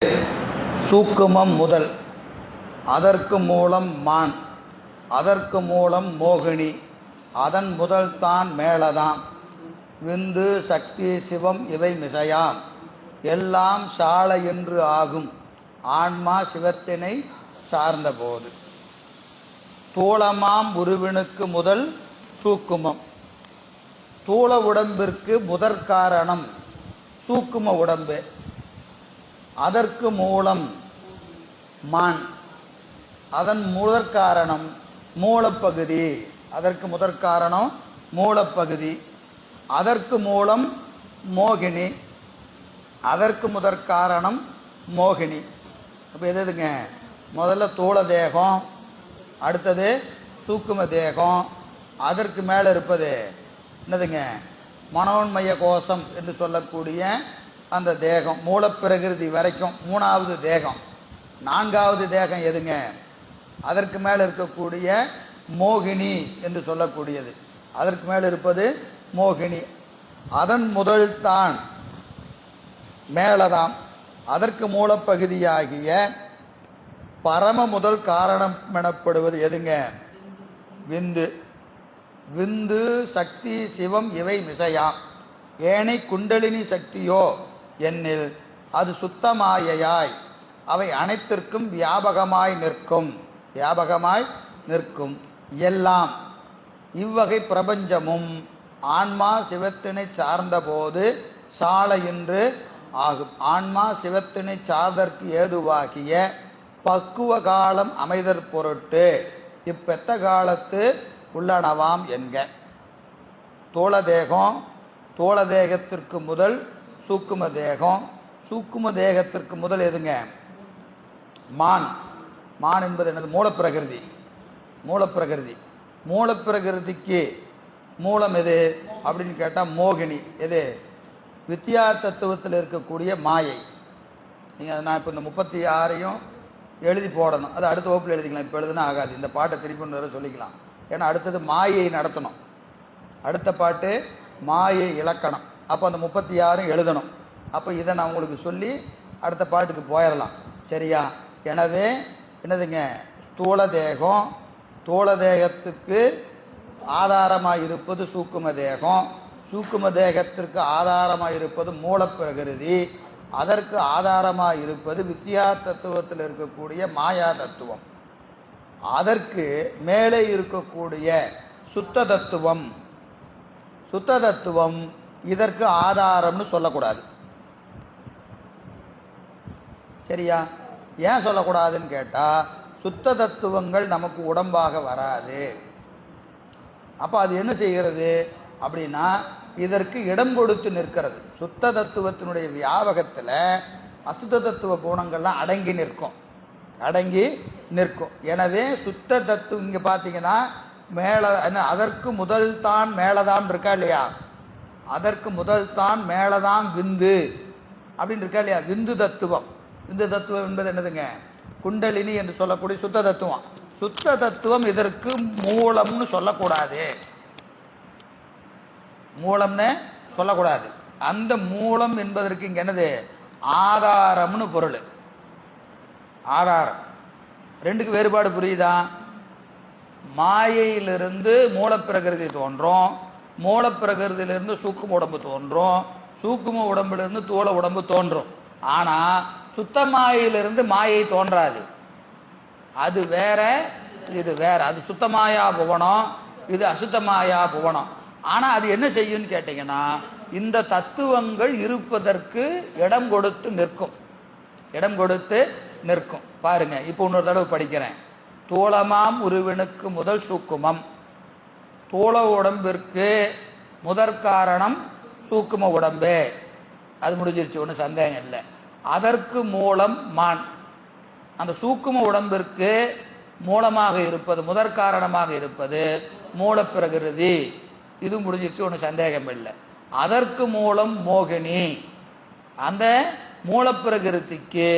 சூக்குமம் முதல், அதற்கு மூலம் மான், அதற்கு மூலம் மோகினி, அதன் முதல் தான் மேளதாம், விந்து சக்தி சிவம் இவை மிசையாம், எல்லாம் சால என்று ஆகும் ஆன்மா சிவத்தினை சார்ந்தபோது. தூளமாம் உருவினுக்கு முதல் சூக்குமம். தூள உடம்பிற்கு முதற்காரணம் சூக்கும உடம்பு. அதற்கு மூலம் மான், அதன் முதற்காரணம் மூலப்பகுதி. அதற்கு முதற்காரணம் மூலப்பகுதி. அதற்கு மூலம் மோகினி, அதற்கு முதற்காரணம் மோகினி. அப்போ எதுங்க, முதல்ல தூள தேகம், அடுத்தது சூக்கும தேகம், அதற்கு மேலே இருப்பது என்னதுங்க, மனோன்மய கோஷம் என்று சொல்லக்கூடிய அந்த தேகம், மூலப்பிரகிருதி வரைக்கும் மூணாவது தேகம். நான்காவது தேகம் எதுங்க, அதற்கு மேலே இருக்கக்கூடிய மோகினி என்று சொல்லக்கூடியது. அதற்கு மேலே இருப்பது மோகினி. அதன் முதல் தான் மேலதாம். அதற்கு மூலப்பகுதியாகிய பரம முதல் காரணம் எனப்படுவது எதுங்க, விந்து. விந்து சக்தி சிவம் இவை மிசையாம், ஏனை குண்டலினி சக்தியோ என்னில் அது சுத்தமாயையாய் அவை அனைத்திற்கும் வியாபகமாய் நிற்கும். வியாபகமாய் நிற்கும் எல்லாம். இவ்வகை பிரபஞ்சமும் ஆன்மா சிவத்தினை சார்ந்தபோது சால என்று ஆகும். ஆன்மா சிவத்தினை சார்தற்கு ஏதுவாகிய பக்குவ காலம் அமைதற் பொருட்டு இப்பெத்த காலத்து உள்ளனவாம் என்க. தோள தேகம், தோள தேகத்திற்கு முதல் சூக்கும தேகம். சூக்கும தேகத்திற்கு முதல் எதுங்க, மான். மான் என்பது என்னது, மூலப்பிரகிருதி. மூலப்பிரகிருதி. மூலப்பிரகிருதிக்கு மூலம் எது அப்படின்னு கேட்டால் மோகினி. எது, வித்யா தத்துவத்தில் இருக்கக்கூடிய மாயை. நீங்கள் நான் இப்போ இந்த 36ஐயும் எழுதி போடணும், அது அடுத்த வகுப்பில் எழுதிக்கலாம். இப்போ எழுதுனா ஆகாது, இந்த பாட்டை திருப்பி ஒன்று சொல்லிக்கலாம். ஏன்னா அடுத்தது மாயை நடத்தணும். அடுத்த பாட்டு மாயை இலக்கணம். அப்போ அந்த 36 எழுதணும். அப்போ இதை நான் உங்களுக்கு சொல்லி அடுத்த பாட்டுக்கு போயிடலாம், சரியா? எனவே என்னதுங்க, ஸ்தூல தேகம், ஸ்தூல தேகத்துக்கு ஆதாரமாக இருப்பது சூக்கும தேகம், சூக்கும தேகத்திற்கு ஆதாரமாக இருப்பது மூலப்பிரகிருதி, அதற்கு ஆதாரமாக இருப்பது வித்யா தத்துவத்தில் இருக்கக்கூடிய மாயா தத்துவம், அதற்கு மேலே இருக்கக்கூடிய சுத்த தத்துவம். சுத்த தத்துவம் இதற்கு ஆதாரம்னு சொல்லக்கூடாது, சரியா? ஏன் சொல்லக்கூடாதுன்னு கேட்டால், சுத்த தத்துவங்கள் நமக்கு உடம்பாக வராது. அப்போ அது என்ன செய்கிறது அப்படின்னா, இதற்கு இடம் கொடுத்து நிற்கிறது. சுத்த தத்துவத்தினுடைய வியாபகத்தில் அசுத்த தத்துவ குணங்கள்லாம் அடங்கி நிற்கும், அடங்கி நிற்கும். எனவே சுத்த தத்துவம் இங்கே பார்த்தீங்கன்னா மேல, அதற்கு முதல் தான் மேலதான் இருக்கா இல்லையா? அதற்கு முதல் தான் மேலதான் விந்து அப்படின்னு இருக்கா இல்லையா? விந்து தத்துவம். விந்து தத்துவம் என்பது என்னதுங்க, குண்டலினி என்று சொல்லக்கூடிய சுத்த தத்துவம். சுத்த தத்துவம் இதற்கு மூலம்னு சொல்லக்கூடாது, மூலம்னு சொல்லக்கூடாது. அந்த மூலம் என்பதற்கு இங்க என்னது, ஆதாரம்னு பொருள். ஆதாரம். ரெண்டுக்கு வேறுபாடு புரியுதா? மாயையிலிருந்து மூலப்பிரகிருதி தோன்றும், மூலப்பிரகிருதியிலிருந்து சூக்கும உடம்பு தோன்றும், சூக்கும உடம்பிலிருந்து தூள உடம்பு தோன்றும். ஆனா சுத்த மாயிலிருந்து மாயை தோன்றாது. அது வேற, இது வேற. அது சுத்தமாயா புவனம், இது அசுத்தமாயா புவனம். ஆனா அது என்ன செய்யும்னு கேட்டீங்கன்னா, இந்த தத்துவங்கள் இருப்பதற்கு இடம் கொடுத்து நிற்கும், இடம் கொடுத்து நிற்கும். பாருங்க, இப்போ இன்னொரு தடவை படிக்கிறேன். தூளமாம் உருவினுக்கு முதல் சூக்குமம். தூள உடம்பிற்கு முதற்காரணம் சூக்கும உடம்பு. அது முடிஞ்சிருச்சு, ஒன்றும் சந்தேகம் இல்லை. அதற்கு மூலம் மான். அந்த சூக்கும உடம்பிற்கு மூலமாக இருப்பது, முதற்காரணமாக இருப்பது மூலப்பிரகிருதி. இது முடிஞ்சிருச்சு, ஒன்றும் சந்தேகம் இல்லை. அதற்கு மூலம் மோகினி. அந்த மூலப்பிரகிருதிக்கு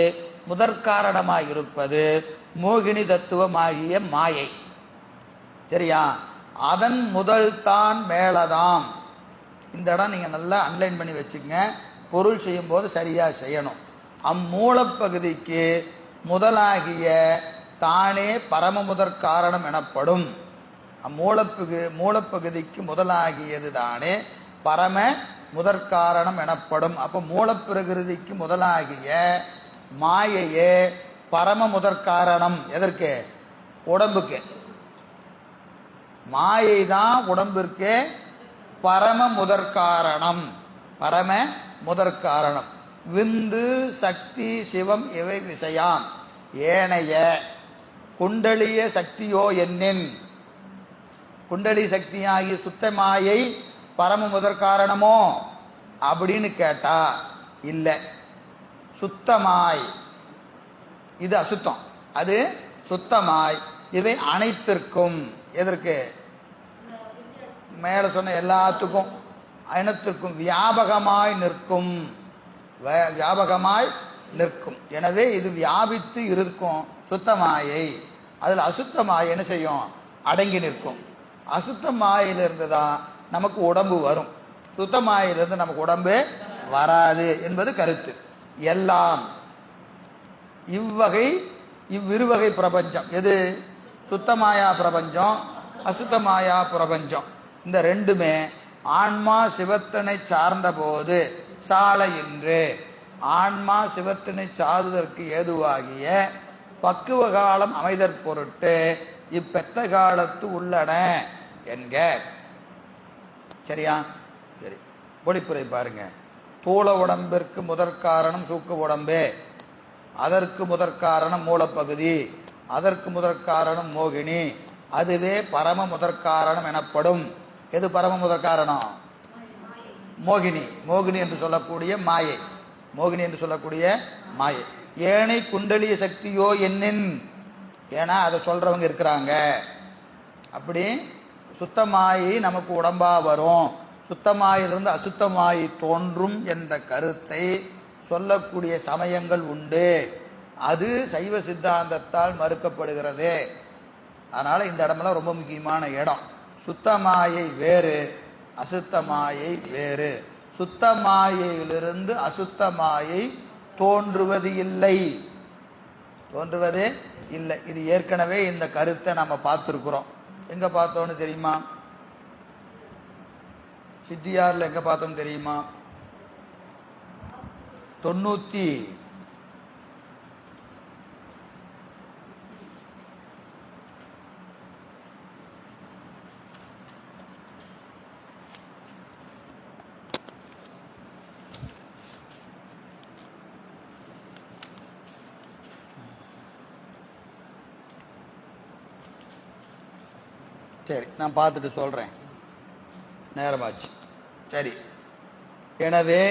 முதற்காரணமாக இருப்பது மோகினி தத்துவமாகிய மாயை, சரியா? அதன் முதல் தான் மேலதாம். இந்த இடம் நீங்கள் நல்லா அன்லைன் பண்ணி வச்சுக்கங்க. பொருள் செய்யும் போது சரியாக செய்யணும். அம்மூலப்பகுதிக்கு முதலாகிய தானே பரம முதற் காரணம் எனப்படும். மூலப்பகுதிக்கு முதலாகியது தானே பரம முதற்காரணம் எனப்படும். அப்போ மூலப்பிரகிருதிக்கு முதலாகிய மாயையே பரம முதற்காரணம். எதற்கு? உடம்புக்கு. மாயை தான் உடம்பிற்கு பரம முதற்காரணம். பரம முதற்காரணம். விந்து சக்தி சிவம் இவை விஷயாம் ஏனைய குண்டலிய சக்தியோ என்னின். குண்டலி சக்தியாகிய சுத்த மாயை பரம முதற்காரணமோ அப்படின்னு கேட்டா இல்லை. சுத்தமாய் இது அசுத்தம், அது சுத்தமாய் இவை அனைத்திற்கும். எதற்கு? மேல சொன்ன எல்லாத்துக்கும் அனைத்திற்கும் வியாபகமாய் நிற்கும். வியாபகமாய் நிற்கும். எனவே இது வியாபித்து இருக்கும் சுத்தமாயை. அதில் அசுத்தமாய் என்ன செய்யும்? அடங்கி நிற்கும். அசுத்தமாயிலிருந்து தான் நமக்கு உடம்பு வரும். சுத்தமாயிலிருந்து நமக்கு உடம்பு வராது என்பது கருத்து. எல்லாம் இவ்விருவகை பிரபஞ்சம். எது? சுத்தமாயா பிரபஞ்சம், அசுத்தமாயா பிரபஞ்சம். இந்த ரெண்டுமே ஆன்மா சிவத்தினை சார்ந்த போது சால என்று ஆன்மா சிவத்தினை சார்வதற்கு ஏதுவாகிய பக்குவ காலம் அமைதற் பொருட்டு இப்பெத்த காலத்து உள்ளன என்க. சரியா? சரி, பொழிப்புரை பாருங்க. தூள உடம்பிற்கு முதற்காரணம் சூக்க உடம்பே, அதற்கு முதற்காரணம் மூலப்பகுதி, அதற்கு முதற்காரணம் மோகினி, அதுவே பரம முதற்காரணம் எனப்படும். எது பரம முதற்காரணம்? மோகினி. மோகினி என்று சொல்லக்கூடிய மாயை. மோகினி என்று சொல்லக்கூடிய மாயை. ஏனை குண்டலிய சக்தியோ என்னின். ஏன்னா அதை சொல்றவங்க இருக்கிறாங்க. அப்படி சுத்தமாயி நமக்கு உடம்பா வரும், சுத்தமாயிலிருந்து அசுத்தமாயி தோன்றும் என்ற கருத்தை சொல்லக்கூடிய சமயங்கள் உண்டு. அது சைவ சித்தாந்தத்தால் மறுக்கப்படுகிறது. அதனால இந்த இடமெல்லாம் ரொம்ப முக்கியமான இடம். சுத்தமாயை வேறு, அசுத்தமாயை வேறு. சுத்தமாயையிலிருந்து அசுத்தமாயை தோன்றுவது இல்லை, தோன்றுவது இல்லை. இது ஏற்கனவே இந்த கருத்தை நம்ம பார்த்துருக்குறோம். எங்க பார்த்தோன்னு தெரியுமா? சித்தியார்ல எங்க பார்த்தோம் தெரியுமா? 90 சரி, நான் பார்த்துட்டு சொல்றேன், நேரமாச்சு. சரி, எனவே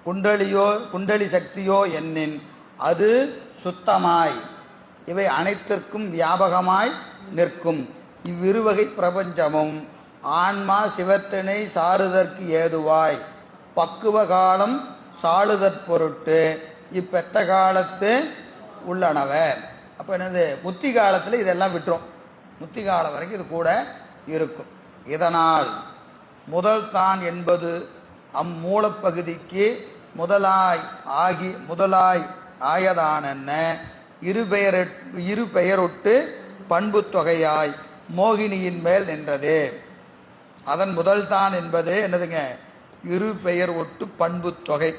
குண்டலி சக்தியோ என்னின் அது சுத்தமாய் இவை அனைத்திற்கும் வியாபகமாய் நிற்கும். இவ்விருவகை பிரபஞ்சமும் ஆன்மா சிவத்தினை சாருதற்கு ஏதுவாய் பக்குவ காலம் சாளுதற் பொருட்டு இப்பெத்த காலத்து உள்ளனவ. அப்போ என்னது? முத்தி காலத்தில் இதெல்லாம் விட்டுரும். முத்தி காலம் வரைக்கும் இது கூட இருக்கும். இதனால் முதல் தான் என்பது அம்மூலப்பகுதிக்கு முதலாய் ஆயதானென்ன இரு பெயரொட்டு பண்பு தொகையாய் மோகினியின் மேல் நின்றது. அதன் முதல் தான் என்பது என்னதுங்க? இரு பெயர் ஒட்டு பண்பு தொகை.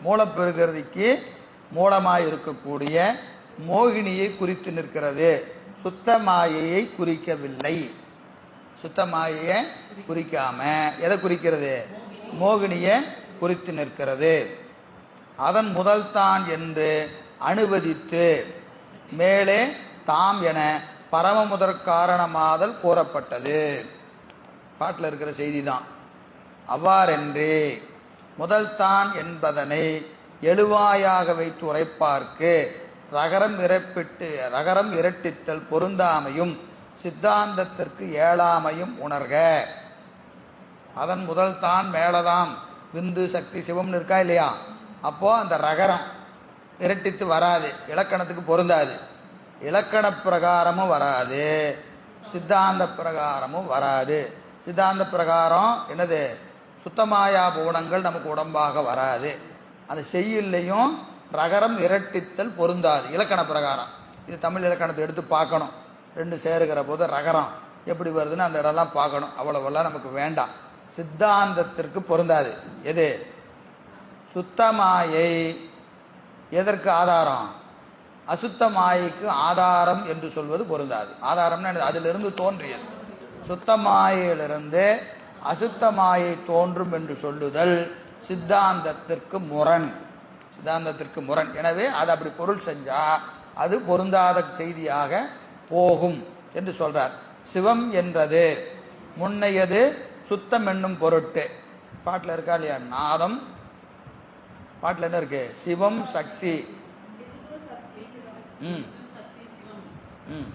மூலப்பெருகிறதுக்கு மூலமாய் இருக்கக்கூடிய மோகினியை குறித்து நிற்கிறது. சுத்தமாயையை குறிக்கவில்லை. சுத்தமாயையை குறிக்காம எதை குறிக்கிறது? மோகினியை குறித்து நிற்கிறது. அதன் முதல் தான் என்று அனுவதித்து மேலே தாம் என பரம முதற் காரணமாதல் கூறப்பட்டது. பாட்டில் இருக்கிற செய்தி தான். அவ்வாறென்றே முதல் தான் என்பதனை எழுவாயாக வைத்து உரைப்பார்க்கு ரகரம் இரட்டித்தல் பொருந்தாமையும் சித்தாந்தத்திற்கு ஏழாமையும் உணர்க. அதன் முதல் தான் மேலதாம் விந்து சக்தி சிவம்னு இருக்கா இல்லையா? அப்போ அந்த ரகரம் இரட்டித்து வராது, இலக்கணத்துக்கு பொருந்தாது. இலக்கண பிரகாரமும் வராது, சித்தாந்த பிரகாரமும் வராது. சித்தாந்த பிரகாரம் என்னது? சுத்தமாயா பூணங்கள் நமக்கு உடம்பாக வராது. அந்த செய்யுள்ளையும் ரகரம் இரட்டித்தல் பொருந்தாது இலக்கண பிரகாரம். இது தமிழ் இலக்கணத்தை எடுத்து பார்க்கணும். ரெண்டு சேருகிற போது ரகரம் எப்படி வருதுன்னு அந்த இடம்லாம் பார்க்கணும். அவ்வளவெல்லாம் நமக்கு வேண்டாம். சித்தாந்தத்திற்கு பொருந்தாது. எது? சுத்தமாயை எதற்கு ஆதாரம்? அசுத்தமாயைக்கு ஆதாரம் என்று சொல்வது பொருந்தாது. ஆதாரம்னா அதிலிருந்து தோன்றியது. சுத்தமாயிலிருந்து அசுத்தமாயை தோன்றும் என்று சொல்லுதல் சித்தாந்தத்திற்கு முரண். சித்தாந்தத்திற்கு முரண். எனவே அது அப்படி பொருள் செஞ்சா அது பொருந்தாத செய்தியாக போகும் என்று சொல்றார். சிவம் என்றது முன்னையது சுத்தம் என்னும் பொருட்டு. பாட்டில் இருக்கா இல்லையா? நாதம் பாட்டில் என்ன இருக்கு? சிவம் சக்தி. ம் ம்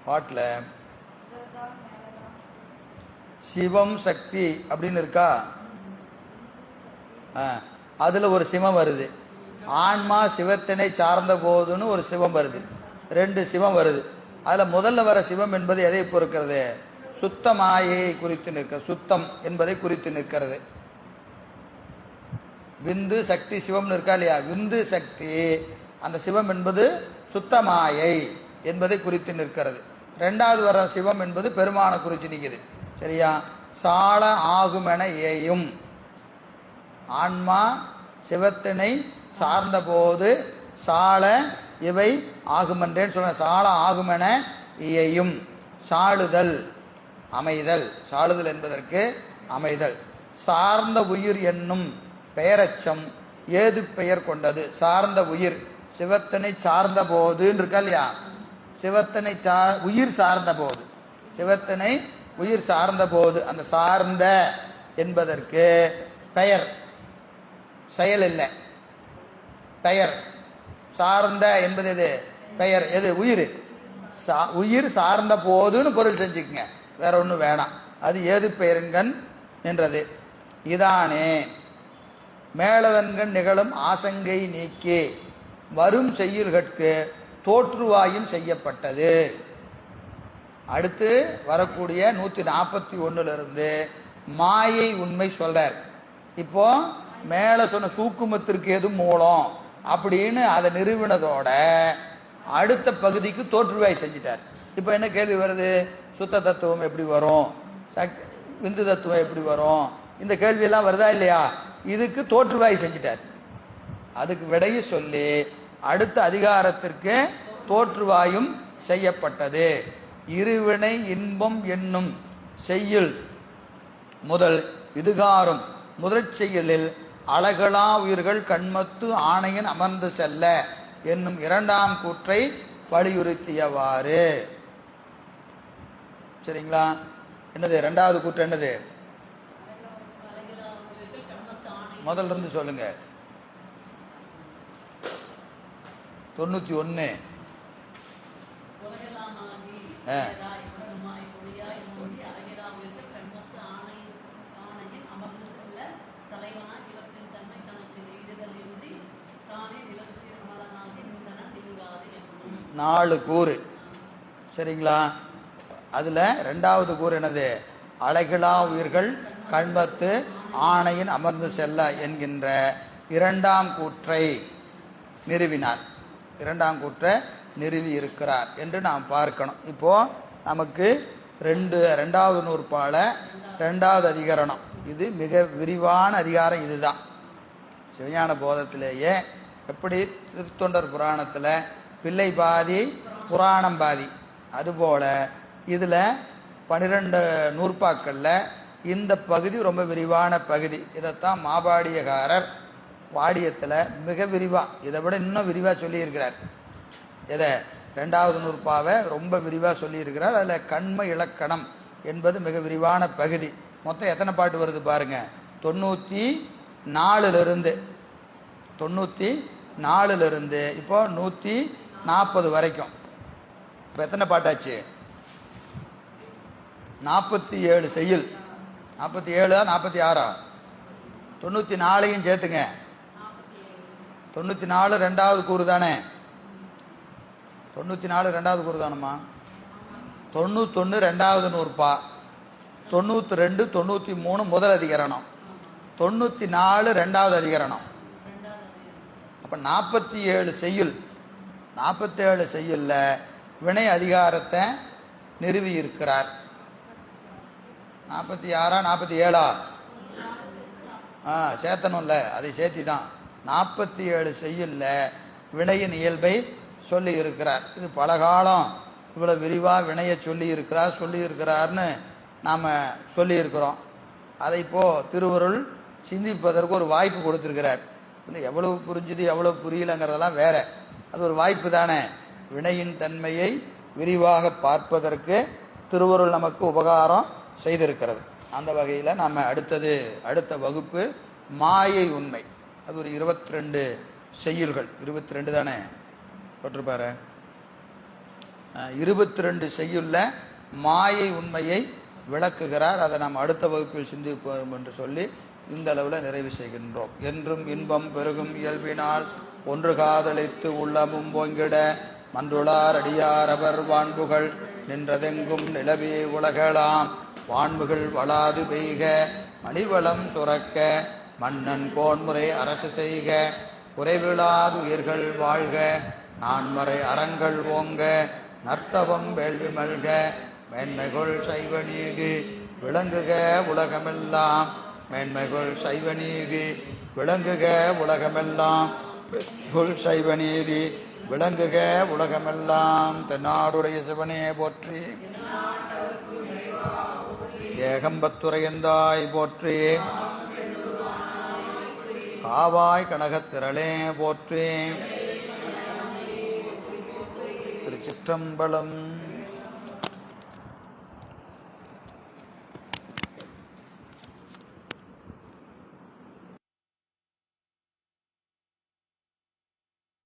பாட்டில் சிவம் சக்தி அப்படின்னு இருக்கா? அதுல ஒரு சிவம் வருது. ஆன்மா சிவத்தினை சார்ந்த போதுன்னு ஒரு சிவம் வருது. ரெண்டு சிவம் வருது. அதுல முதல்ல வர சிவம் என்பது எதை பொறுக்கிறது? சுத்தமாயை குறித்து நிற்க. சுத்தம் என்பதை குறித்து நிற்கிறது. விந்து சக்தி சிவம்னு இருக்கா இல்லையா? விந்து சக்தி அந்த சிவம் என்பது சுத்தமாயை என்பதை குறித்து நிற்கிறது. ரெண்டாவது வர சிவம் என்பது பெருமான குறித்து நிற்குது. சரியா? சால ஆகுமென ஏயும். ஆன்மா சிவத்தினை சார்ந்த போது சால இவை ஆகுமென்றேன்னு சொல்ற. சால ஆகுமென இயையும். சாளுதல் அமைதல். சாளுதல் என்பதற்கு அமைதல். சார்ந்த உயிர் என்னும் பெயரச்சம் ஏது பெயர் கொண்டது? சார்ந்த உயிர் சிவத்தினை சார்ந்த போது இருக்கா இல்லையா? சிவத்தினை உயிர் சார்ந்த போது, சிவத்தினை உயிர் சார்ந்த போது, அந்த சார்ந்த என்பதற்கு பெயர், செயல் இல்லை, பெயர். சார்ந்த என்பது எது? பெயர். எது? உயிர். உயிர் சார்ந்த போதுன்னு பொருள் செஞ்சுக்குங்க, வேற ஒன்றும் வேணாம். அது ஏது பெயருங்கன் நின்றது. இதானே மேலதன்கண் நிகழும் ஆசங்கை நீக்கி வரும் செய்யுள்கட்கு தோற்றுவாயும் செய்யப்பட்டது. அடுத்து வரக்கூடிய 141 மாயை உண்மை சொல்றார். இப்போ மேல சொன்ன சூக்குமத்திற்கு எது மூலம் அப்படின்னு அதை நிறுவினதோட அடுத்த பகுதிக்கு தோற்றுவாய் செஞ்சிட்டார். இப்போ என்ன கேள்வி வருது? சுத்த தத்துவம் எப்படி வரும்? விந்து தத்துவம் எப்படி வரும்? இந்த கேள்வியெல்லாம் வருதா இல்லையா? இதுக்கு தோற்றுவாய் செஞ்சிட்டார். அதுக்கு விடையை சொல்லி அடுத்த அதிகாரத்திற்கு தோற்றுவாயும் செய்யப்பட்டது. இருவினை இன்பம் என்னும் செய்யுள் முதல் இதுகாரும் முதற் செய்யுளில் அழகலா உயிர்கள் கண்மத்து ஆணையன் அமர்ந்து செல்ல என்னும் இரண்டாம் கூற்றை வலியுறுத்தியவாறு. சரிங்களா? என்னது இரண்டாவது கூற்று? என்னது? முதல்ல இருந்து சொல்லுங்க. 91. நாலு கூறு. சரிங்களா? அதுல இரண்டாவது கூறு என்னது? அழகிலா உயிர்கள் கண்பத்து ஆணையின் அமர்ந்து செல்ல என்கின்ற இரண்டாம் கூற்றை நிறுவினார். இரண்டாம் கூற்றை நிறுவி இருக்கிறார் என்று நாம் பார்க்கணும். இப்போ நமக்கு ரெண்டாவது நூற்பால ரெண்டாவது அதிகரணம். இது மிக விரிவான அதிகாரம். இதுதான் சிவஞான போதத்திலேயே எப்படி திருத்தொண்டர் புராணத்தில் பிள்ளை பாதி புராணம் பாதி, அதுபோல இதில் 12 நூற்பாக்களில் இந்த பகுதி ரொம்ப விரிவான பகுதி. இதைத்தான் மாபாடியக்காரர் பாடியத்தில் மிக விரிவாக, இதை விட இன்னும் விரிவாக சொல்லியிருக்கிறார். எதை? ரெண்டாவது நூற்பாவை ரொம்ப விரிவாக சொல்லியிருக்கிறார். அதில் கண்ம இலக்கணம் என்பது மிக விரிவான பகுதி. மொத்தம் எத்தனை பாட்டு வருது பாருங்க? 94 இப்போ 140 வரைக்கும். இப்போ எத்தனை பாட்டாச்சு? 47 செய்யுள். 47 46 94 சேர்த்துங்க. 94 ரெண்டாவது கூறு தானே? 94 ரெண்டாவது கூறு தானம்மா? 91 ரெண்டாவது நூற்பா, 92 93 முதல் அதிகரணம், 94 ரெண்டாவது அதிகரணம். அப்போ 47 செய்யுள், 47 செய்யுள்ல வினை அதிகாரத்தை நிறுவி இருக்கிறார். 46 47 சேர்த்தணும்ல, அதை சேர்த்தி தான் 47 செய்யுள்ல வினையின் இயல்பை சொல்லி இருக்கிறார். இது பல காலம் இவ்வளோ விரிவாக வினையை சொல்லியிருக்கிறார்னு நாம் சொல்லியிருக்கிறோம். அதை இப்போது திருவருள் சிந்திப்பதற்கு ஒரு வாய்ப்பு கொடுத்துருக்கிறார். இன்னும் எவ்வளவு புரிஞ்சுது எவ்வளவு புரியலைங்கிறதெல்லாம் வேற, அது ஒரு வாய்ப்பு தானே. வினையின் தன்மையை விரிவாக பார்ப்பதற்கு திருவருள் நமக்கு உபகாரம் செய்திருக்கிறது. அந்த வகையில் நம்ம அடுத்த வகுப்பு மாயை உண்மை. அது ஒரு 22 செய்யுள்கள், 22 தானே போட்டிருப்பாரு. 22 செய்யுள்ள மாயை உண்மையை விளக்குகிறார். அதை நாம் அடுத்த வகுப்பில் சிந்திப்போம் என்று சொல்லி இந்த அளவில் நிறைவு செய்கின்றோம். என்றும் இன்பம் பெருகும் இயல்பினால் ஒன்று காதலித்து உள்ளமும் ஓங்கிட மன்றுளார் அடியார் அவர் வான்புகள் நின்றதெங்கும் நிலவி உலகலாம் வான்புகள் வளாது பெய்க மணிவளம் சுரக்க மன்னன் கோன்முறை அரசு செய்க குறைவிலாது உயிர்கள் வாழ்க நான்மறை அறங்கள் ஓங்க நர்த்தவம் வேள்வி மல்க மேன்மைகள் சைவ நீதி விளங்குக உலகமெல்லாம் மேன்மைகள் சைவ நீதி விளங்குக உலகமெல்லாம் சைவ நீதி விளங்குக உலகமெல்லாம். தென்னாடுடைய சிவனே போற்றி, ஏகம்பத்துரையந்தாய் போற்றி, காவாய் கனகத்திரளே போற்றி. திருச்சிற்றம்பலம்.